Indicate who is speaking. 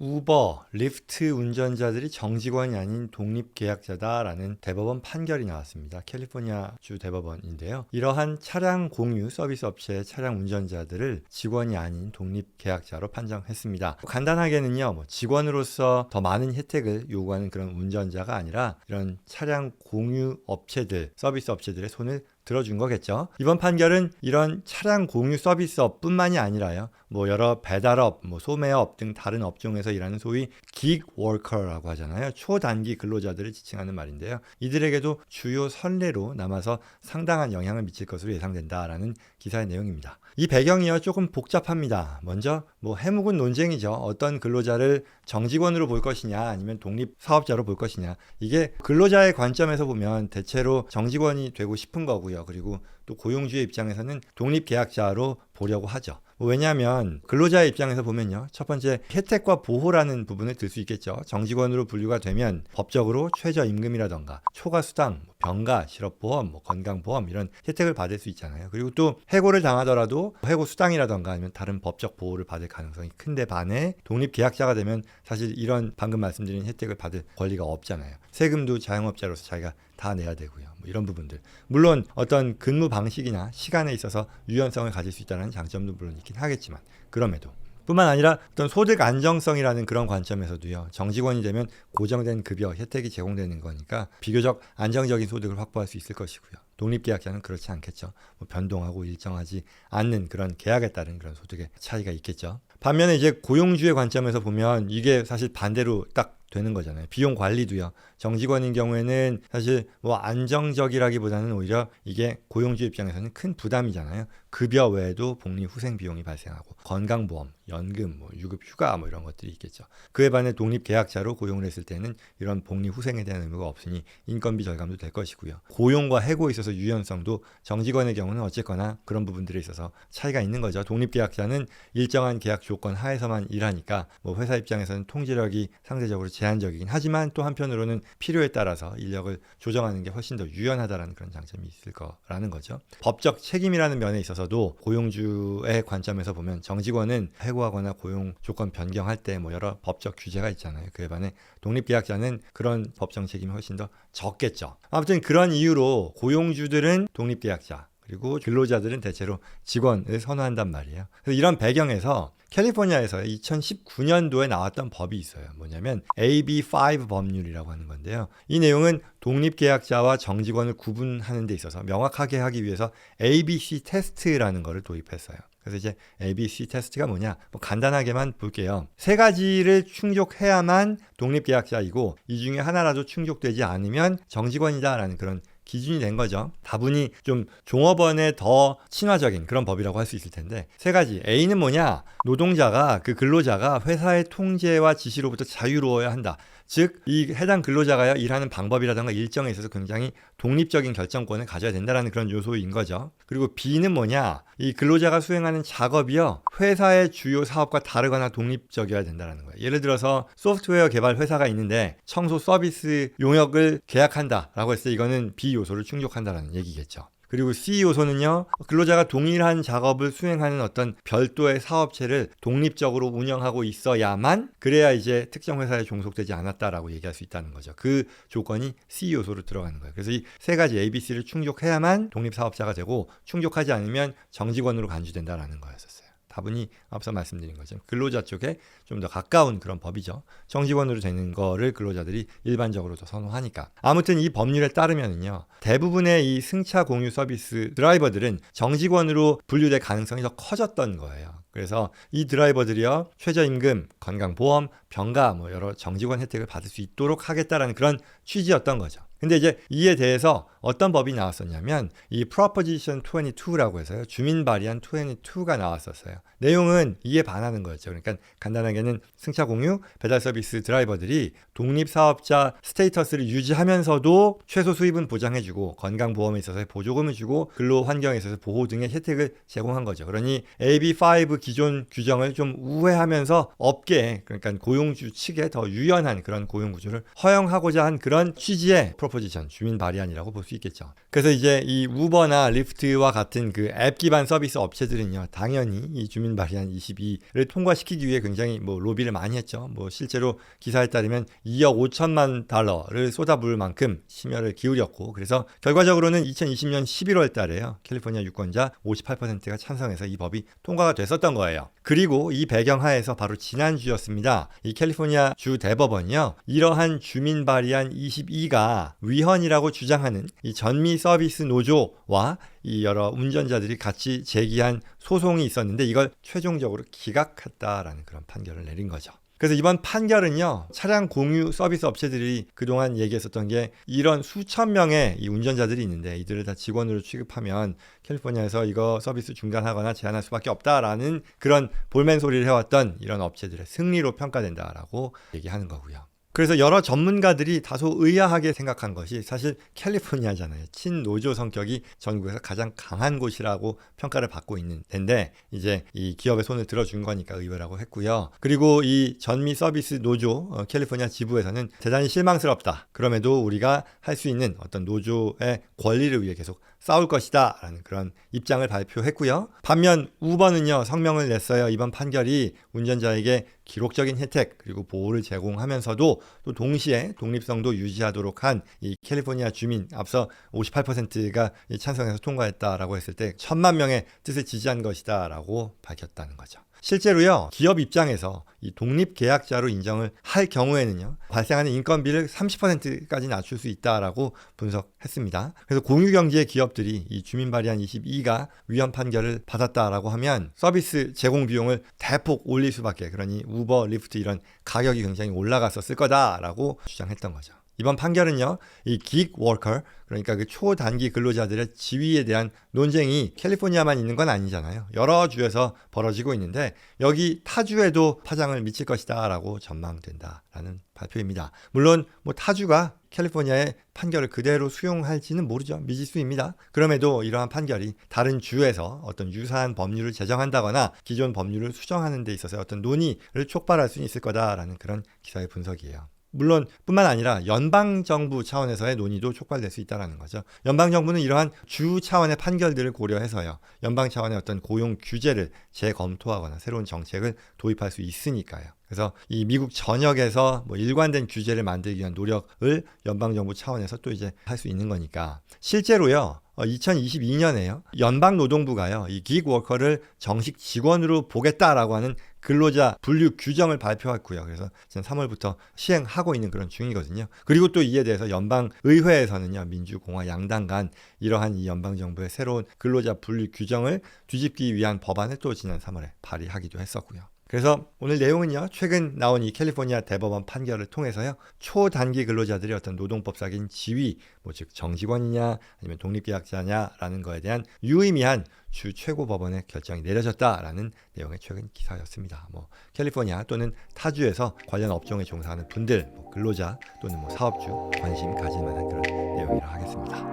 Speaker 1: 우버, 리프트 운전자들이 정직원이 아닌 독립계약자다라는 대법원 판결이 나왔습니다. 캘리포니아주 대법원인데요. 이러한 차량 공유 서비스 업체의 차량 운전자들을 직원이 아닌 독립계약자로 판정했습니다. 간단하게는요, 직원으로서 더 많은 혜택을 요구하는 그런 운전자가 아니라 이런 차량 공유 업체들, 서비스 업체들의 손을 들어준 거겠죠. 이번 판결은 이런 차량 공유 서비스업뿐만이 아니라요. 여러 배달업, 소매업 등 다른 업종에서 일하는 소위 gig worker라고 하잖아요. 초단기 근로자들을 지칭하는 말인데요. 이들에게도 주요 선례로 남아서 상당한 영향을 미칠 것으로 예상된다라는 기사의 내용입니다. 이 배경이요 조금 복잡합니다. 먼저 해묵은 논쟁이죠. 어떤 근로자를 정직원으로 볼 것이냐 아니면 독립사업자로 볼 것이냐. 이게 근로자의 관점에서 보면 대체로 정직원이 되고 싶은 거고요. 그리고 또 고용주의 입장에서는 독립계약자로 보려고 하죠. 왜냐하면 근로자의 입장에서 보면요. 첫 번째 혜택과 보호라는 부분을 들 수 있겠죠. 정직원으로 분류가 되면 법적으로 최저임금이라던가 초과수당, 병가, 실업보험, 건강보험 이런 혜택을 받을 수 있잖아요. 그리고 또 해고를 당하더라도 해고수당이라던가 아니면 다른 법적 보호를 받을 가능성이 큰데 반해 독립계약자가 되면 사실 이런 방금 말씀드린 혜택을 받을 권리가 없잖아요. 세금도 자영업자로서 자기가 다 내야 되고요. 이런 부분들. 물론 어떤 근무 방식이나 시간에 있어서 유연성을 가질 수 있다는 장점도 물론 있긴 하겠지만 그럼에도 뿐만 아니라 어떤 소득 안정성이라는 그런 관점에서도요. 정직원이 되면 고정된 급여, 혜택이 제공되는 거니까 비교적 안정적인 소득을 확보할 수 있을 것이고요. 독립계약자는 그렇지 않겠죠. 변동하고 일정하지 않는 그런 계약에 따른 그런 소득의 차이가 있겠죠. 반면에 이제 고용주의 관점에서 보면 이게 사실 반대로 딱 되는 거잖아요. 비용 관리도요. 정직원인 경우에는 사실 안정적이라기보다는 오히려 이게 고용주 입장에서는 큰 부담이잖아요. 급여 외에도 복리 후생 비용이 발생하고 건강보험, 연금, 유급 휴가 이런 것들이 있겠죠. 그에 반해 독립계약자로 고용을 했을 때는 이런 복리 후생에 대한 의무가 없으니 인건비 절감도 될 것이고요. 고용과 해고에 있어서 유연성도 정직원의 경우는 어쨌거나 그런 부분들에 있어서 차이가 있는 거죠. 독립계약자는 일정한 계약 조건 하에서만 일하니까 회사 입장에서는 통제력이 상대적으로 제한적이긴 하지만 또 한편으로는 필요에 따라서 인력을 조정하는 게 훨씬 더 유연하다는 그런 장점이 있을 거라는 거죠. 법적 책임이라는 면에 있어서도 고용주의 관점에서 보면 정직원은 해고하거나 고용 조건 변경할 때 여러 법적 규제가 있잖아요. 그에 반해 독립계약자는 그런 법정 책임이 훨씬 더 적겠죠. 아무튼 그런 이유로 고용주들은 독립계약자 그리고 근로자들은 대체로 직원을 선호한단 말이에요. 그래서 이런 배경에서 캘리포니아에서 2019년도에 나왔던 법이 있어요. 뭐냐면 AB5 법률이라고 하는 건데요. 이 내용은 독립계약자와 정직원을 구분하는 데 있어서 명확하게 하기 위해서 ABC 테스트라는 거를 도입했어요. 그래서 이제 ABC 테스트가 뭐냐? 간단하게만 볼게요. 세 가지를 충족해야만 독립계약자이고 이 중에 하나라도 충족되지 않으면 정직원이다라는 그런 기준이 된 거죠. 다분히 좀 종업원에 더 친화적인 그런 법이라고 할 수 있을 텐데 세 가지. A는 뭐냐? 노동자가 그 근로자가 회사의 통제와 지시로부터 자유로워야 한다. 즉, 이 해당 근로자가 일하는 방법이라든가 일정에 있어서 굉장히 독립적인 결정권을 가져야 된다는 그런 요소인 거죠. 그리고 B는 뭐냐? 이 근로자가 수행하는 작업이요. 회사의 주요 사업과 다르거나 독립적이어야 된다는 거예요. 예를 들어서 소프트웨어 개발 회사가 있는데 청소 서비스 용역을 계약한다라고 했을 때 이거는 B 요소를 충족한다는 얘기겠죠. 그리고 C 요소는요. 근로자가 동일한 작업을 수행하는 어떤 별도의 사업체를 독립적으로 운영하고 있어야만 그래야 이제 특정 회사에 종속되지 않았다라고 얘기할 수 있다는 거죠. 그 조건이 C 요소로 들어가는 거예요. 그래서 이 세 가지 ABC를 충족해야만 독립사업자가 되고 충족하지 않으면 정직원으로 간주된다라는 거였었어요. 다분히 앞서 말씀드린 것처럼 근로자 쪽에 좀 더 가까운 그런 법이죠. 정직원으로 되는 거를 근로자들이 일반적으로 더 선호하니까. 아무튼 이 법률에 따르면요. 대부분의 이 승차 공유 서비스 드라이버들은 정직원으로 분류될 가능성이 더 커졌던 거예요. 그래서 이 드라이버들이요. 최저임금, 건강보험, 병가 여러 정직원 혜택을 받을 수 있도록 하겠다라는 그런 취지였던 거죠. 근데 이제 이에 대해서 어떤 법이 나왔었냐면 이 Proposition 22라고 해서요. 주민 발의안 22가 나왔었어요. 내용은 이에 반하는 거였죠. 그러니까 간단하게는 승차 공유, 배달 서비스 드라이버들이 독립사업자 스테이터스를 유지하면서도 최소 수입은 보장해주고 건강보험에 있어서 보조금을 주고 근로 환경에 있어서 보호 등의 혜택을 제공한 거죠. 그러니 AB5 기존 규정을 좀 우회하면서 업계, 그러니까 고용주 측에 더 유연한 그런 고용 구조를 허용하고자 한 그런 취지의 프로포지션, 주민 발의안이라고 볼 수 있겠죠. 그래서 이제 이 우버나 리프트와 같은 그 앱 기반 서비스 업체들은요, 당연히 이 주민 발의안 22를 통과시키기 위해 굉장히 뭐 로비를 많이 했죠. 뭐 실제로 기사에 따르면 2억 5천만 달러를 쏟아부을 만큼 심혈을 기울였고, 그래서 결과적으로는 2020년 11월 달에요, 캘리포니아 유권자 58%가 찬성해서 이 법이 통과가 됐었던 거예요. 그리고 이 배경 하에서 바로 지난주였습니다. 이 캘리포니아 주 대법원이요, 이러한 주민 발의안 22가 위헌이라고 주장하는 이 전미 서비스 노조와 이 여러 운전자들이 같이 제기한 소송이 있었는데 이걸 최종적으로 기각했다라는 그런 판결을 내린 거죠. 그래서 이번 판결은요, 차량 공유 서비스 업체들이 그동안 얘기했었던 게 이런 수천 명의 이 운전자들이 있는데 이들을 다 직원으로 취급하면 캘리포니아에서 이거 서비스 중단하거나 제한할 수밖에 없다라는 그런 볼멘 소리를 해왔던 이런 업체들의 승리로 평가된다라고 얘기하는 거고요. 그래서 여러 전문가들이 다소 의아하게 생각한 것이 사실 캘리포니아잖아요. 친노조 성격이 전국에서 가장 강한 곳이라고 평가를 받고 있는 데인데 이제 이 기업의 손을 들어준 거니까 의외라고 했고요. 그리고 이 전미 서비스 노조 캘리포니아 지부에서는 대단히 실망스럽다. 그럼에도 우리가 할 수 있는 어떤 노조의 권리를 위해 계속 싸울 것이다 라는 그런 입장을 발표했고요. 반면 우버는요, 성명을 냈어요. 이번 판결이 운전자에게 기록적인 혜택 그리고 보호를 제공하면서도 또 동시에 독립성도 유지하도록 한 이 캘리포니아 주민, 앞서 58%가 찬성해서 통과했다라고 했을 때 1,000만 명의 뜻을 지지한 것이다 라고 밝혔다는 거죠. 실제로요, 기업 입장에서 이 독립계약자로 인정을 할 경우에는요, 발생하는 인건비를 30%까지 낮출 수 있다라고 분석했습니다. 그래서 공유경제 기업들이 이 주민 발의안 22가 위헌 판결을 받았다라고 하면 서비스 제공 비용을 대폭 올릴 수밖에, 그러니 우버, 리프트 이런 가격이 굉장히 올라갔었을 거다라고 주장했던 거죠. 이번 판결은요, 이 gig worker, 그러니까 그 초단기 근로자들의 지위에 대한 논쟁이 캘리포니아만 있는 건 아니잖아요. 여러 주에서 벌어지고 있는데 여기 타주에도 파장을 미칠 것이다라고 전망된다라는 발표입니다. 물론 뭐 타주가 캘리포니아의 판결을 그대로 수용할지는 모르죠. 미지수입니다. 그럼에도 이러한 판결이 다른 주에서 어떤 유사한 법률을 제정한다거나 기존 법률을 수정하는 데 있어서 어떤 논의를 촉발할 수 있을 거다라는 그런 기사의 분석이에요. 물론 뿐만 아니라 연방정부 차원에서의 논의도 촉발될 수 있다는 거죠. 연방정부는 이러한 주 차원의 판결들을 고려해서요, 연방 차원의 어떤 고용 규제를 재검토하거나 새로운 정책을 도입할 수 있으니까요. 그래서 이 미국 전역에서 뭐 일관된 규제를 만들기 위한 노력을 연방정부 차원에서 또 이제 할 수 있는 거니까, 실제로요, 2022년에요, 연방노동부가요, 이 기그워커를 정식 직원으로 보겠다라고 하는 근로자 분류 규정을 발표했고요. 그래서 지난 3월부터 시행하고 있는 그런 중이거든요. 그리고 또 이에 대해서 연방의회에서는요, 민주공화 양당 간 이러한 이 연방정부의 새로운 근로자 분류 규정을 뒤집기 위한 법안을 또 지난 3월에 발의하기도 했었고요. 그래서 오늘 내용은요, 최근 나온 이 캘리포니아 대법원 판결을 통해서요, 초단기 근로자들의 어떤 노동법상인 지위, 뭐 즉 정직원이냐 아니면 독립계약자냐라는 거에 대한 유의미한 주 최고법원의 결정이 내려졌다라는 내용의 최근 기사였습니다. 뭐 캘리포니아 또는 타주에서 관련 업종에 종사하는 분들, 뭐 근로자 또는 뭐 사업주 관심 가질 만한 그런 내용이라 하겠습니다.